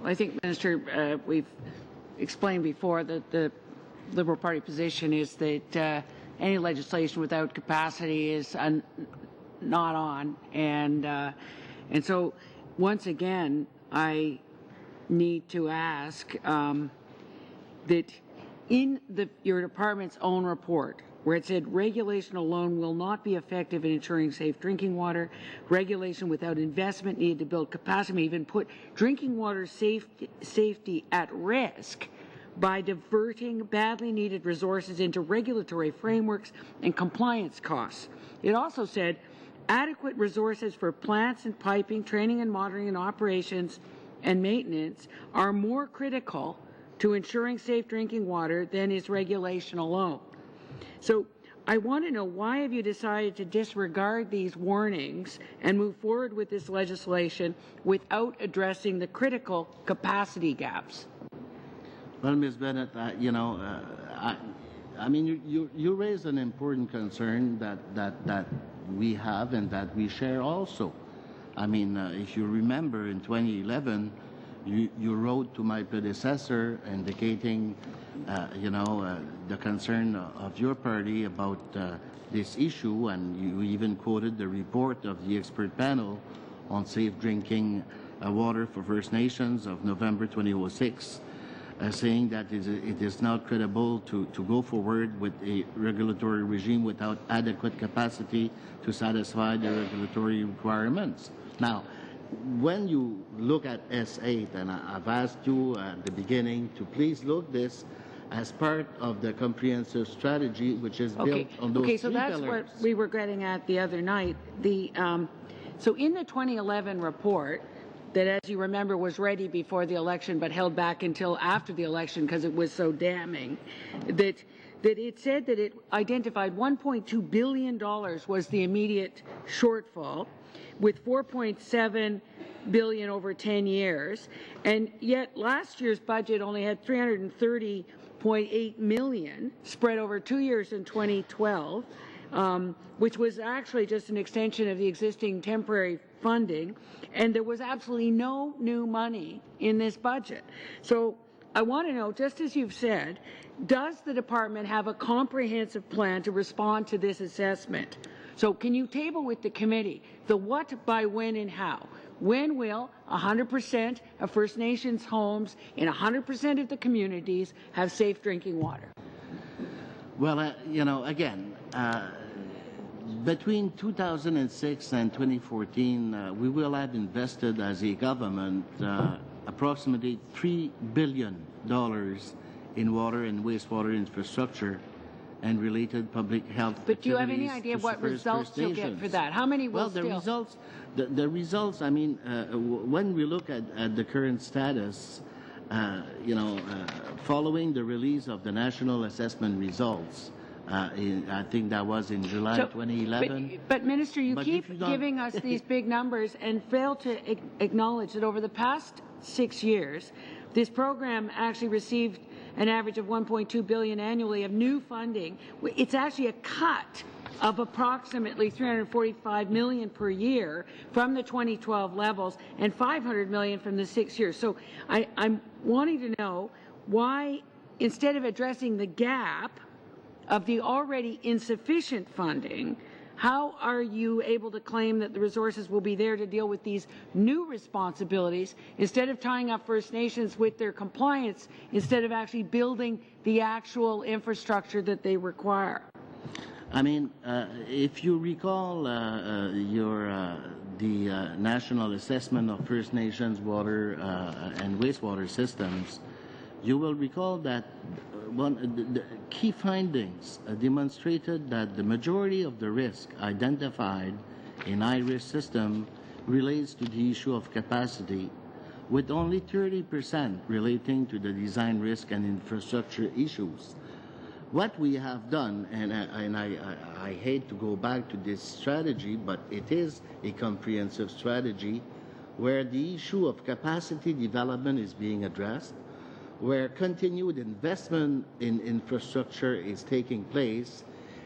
I think, Minister, we've explained before that the Liberal Party position is that any legislation without capacity is not on, and so once again, I need to ask that in your department's own report, where it said regulation alone will not be effective in ensuring safe drinking water, regulation without investment needed to build capacity, may even put drinking water safety at risk by diverting badly needed resources into regulatory frameworks and compliance costs. It also said adequate resources for plants and piping, training and monitoring and operations and maintenance are more critical to ensuring safe drinking water than is regulation alone. So I want to know, why have you decided to disregard these warnings and move forward with this legislation without addressing the critical capacity gaps? Well, Ms. Bennett, I mean, you raise an important concern that we have and that we share also. I mean, if you remember, in 2011, you wrote to my predecessor indicating, the concern of your party about this issue, and you even quoted the report of the expert panel on safe drinking water for First Nations of November 2006, saying that it is not credible to go forward with a regulatory regime without adequate capacity to satisfy the regulatory requirements. Now, when you look at S-8, and I've asked you at the beginning to please look this as part of the comprehensive strategy, which is built on those three pillars. Okay, so that's what we were getting at the other night. So in the 2011 report, that, as you remember, was ready before the election but held back until after the election because it was so damning, that it said that it identified $1.2 billion was the immediate shortfall, with $4.7 billion over 10 years, and yet last year's budget only had $330.8 million spread over 2 years in 2012, which was actually just an extension of the existing temporary funding, and there was absolutely no new money in this budget. So I want to know, just as you've said, does the department have a comprehensive plan to respond to this assessment? So can you table with the committee the what, by when, and how? When will 100% of First Nations homes in 100% of the communities have safe drinking water? Well, again, between 2006 and 2014, we will have invested as a government approximately $3 billion in water and wastewater infrastructure and related public health. But do you have any idea what results you'll get for that? How many will the results, I mean, when we look at the current status, following the release of the national assessment results, I think that was in July 2011. But Minister, you keep giving us these big numbers and fail to acknowledge that over the past 6 years, this program actually received an average of $1.2 billion annually of new funding. It's actually a cut of approximately $345 million per year from the 2012 levels and $500 million from the 6 years. So I'm wanting to know why, instead of addressing the gap of the already insufficient funding, how are you able to claim that the resources will be there to deal with these new responsibilities instead of tying up First Nations with their compliance, instead of actually building the actual infrastructure that they require? I mean, if you recall the National Assessment of First Nations water and wastewater systems, you will recall that the key findings demonstrated that the majority of the risk identified in high-risk system relates to the issue of capacity, with only 30% relating to the design risk and infrastructure issues. What we have done, and I hate to go back to this strategy, but it is a comprehensive strategy where the issue of capacity development is being addressed, where continued investment in infrastructure is taking place,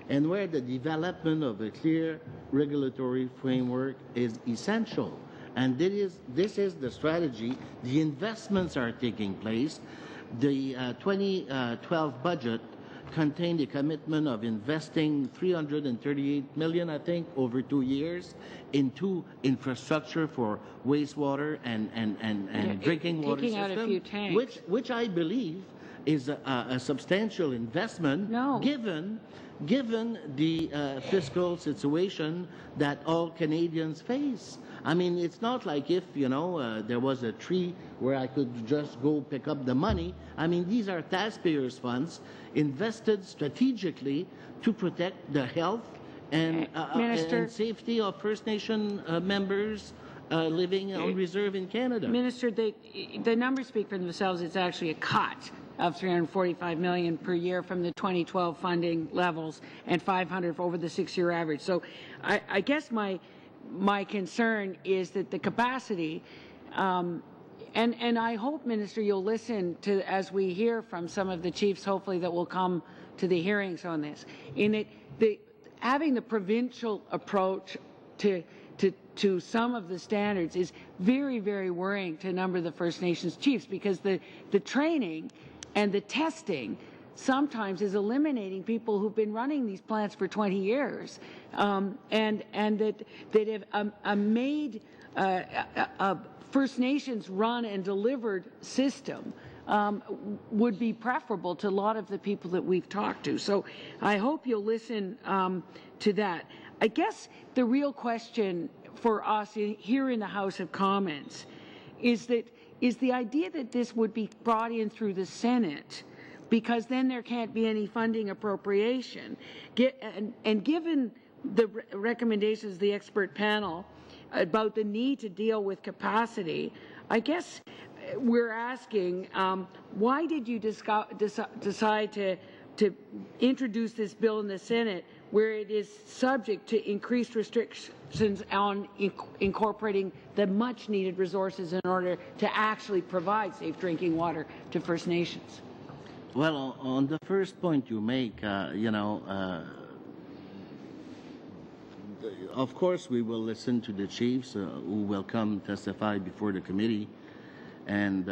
and where the development of a clear regulatory framework is essential. And this is the strategy. The investments are taking place. The 2012 budget contained a commitment of investing $338 million, I think, over 2 years into infrastructure for wastewater and drinking water taking system, out a few tanks. which I believe is a substantial investment, No. given the fiscal situation that all Canadians face. I mean, it's not like if, there was a tree where I could just go pick up the money. I mean, these are taxpayers' funds invested strategically to protect the health and safety of First Nation members living on reserve in Canada. Minister, the numbers speak for themselves. It's actually a cut of $345 million per year from the 2012 funding levels and $500 over the 6-year average. So I guess my concern is that the capacity, and I hope, Minister, you'll listen to, as we hear from some of the chiefs, hopefully, that will come to the hearings on this, in it, having the provincial approach to some of the standards is very, very worrying to a number of the First Nations chiefs, because the training and the testing sometimes is eliminating people who've been running these plants for 20 years, and that have made a First Nations run and delivered system would be preferable to a lot of the people that we've talked to. So I hope you'll listen to that. I guess the real question for us here in the House of Commons is the idea that this would be brought in through the Senate, because then there can't be any funding appropriation. And given the recommendations of the expert panel about the need to deal with capacity, I guess we're asking, why did you decide to introduce this bill in the Senate where it is subject to increased restrictions on incorporating the much needed resources in order to actually provide safe drinking water to First Nations? Well, on the first point you make, of course we will listen to the chiefs who will come testify before the committee, and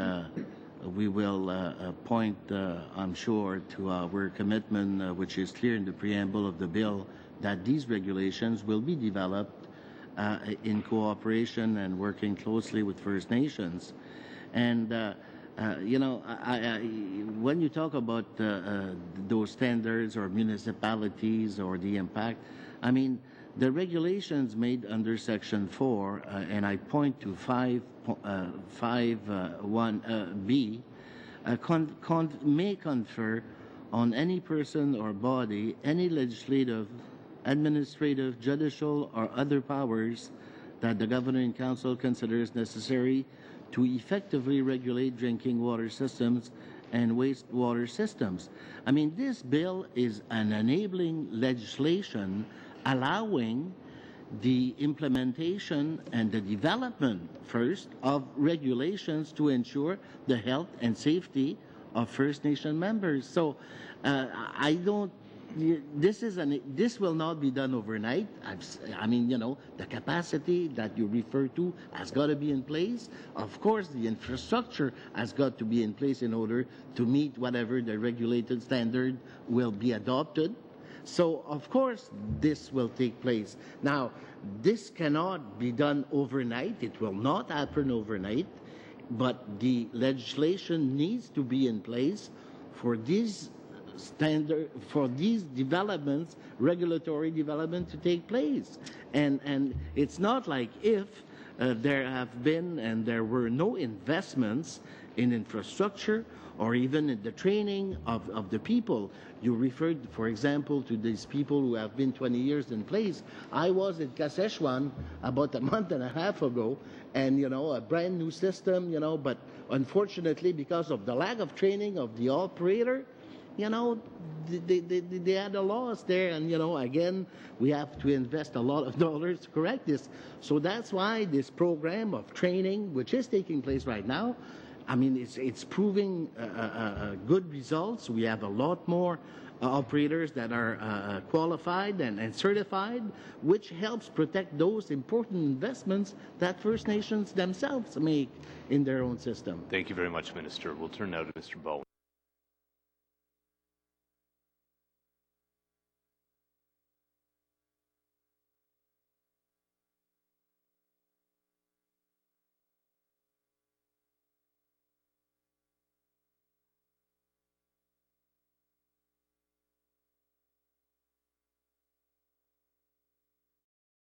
we will point, I'm sure, to our commitment, which is clear in the preamble of the bill, that these regulations will be developed in cooperation and working closely with First Nations. And when you talk about those standards or municipalities or the impact, I mean, the regulations made under Section 4, and I point to 5.1b, may confer on any person or body any legislative, administrative, judicial, or other powers that the Governing Council considers necessary to effectively regulate drinking water systems and wastewater systems. I mean, this bill is an enabling legislation allowing the implementation and the development, first, of regulations to ensure the health and safety of First Nation members. So this will not be done overnight. The capacity that you refer to has got to be in place. Of course, the infrastructure has got to be in place in order to meet whatever the regulated standard will be adopted. So, of course, this will take place. Now, this cannot be done overnight. It will not happen overnight. But the legislation needs to be in place for these developments, regulatory development, to take place. And it's not like if there have been and there were no investments in infrastructure or even in the training of the people. You referred, for example, to these people who have been 20 years in place. I was in Kashechuan about a month and a half ago, and, a brand new system, but unfortunately, because of the lack of training of the operator, they had a loss there, and again, we have to invest a lot of dollars to correct this. So that's why this program of training, which is taking place right now, I mean, it's proving good results. We have a lot more operators that are qualified and certified, which helps protect those important investments that First Nations themselves make in their own system. Thank you very much, Minister. We'll turn now to Mr. Bowen.